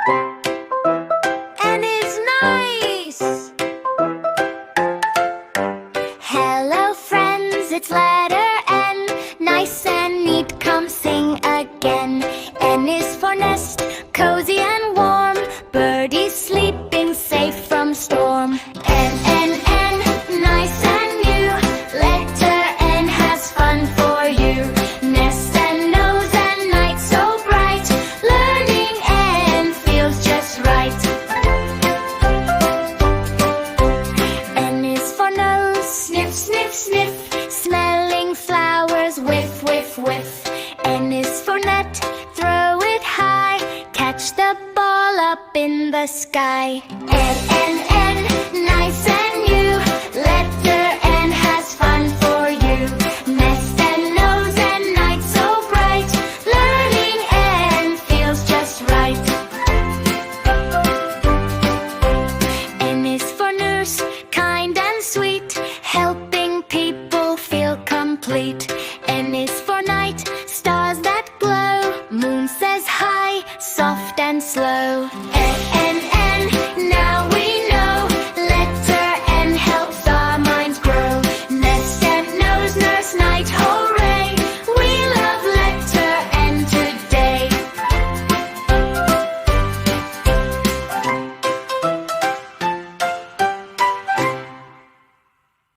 N is nice. Hello friends, it's letter N. Nice and neat, come sing again. N is for nest, cozy and warm. Birdies sleeping safe from storm. N, N, N, nice and new. Letter N has fun for you. Nest and nose and night so bright. Learning N feels just right. N is for nose, sniff, sniff, sniff. Smelling flowers, whiff, whiff, whiff. N is for net, throw it high. Catch the ball up in the sky. N, N, N, nice and new. Letter N has fun for you. Nest and nose and night so bright. Learning N feels just right. N is for nurse, kind and sweet. Helping people feel complete.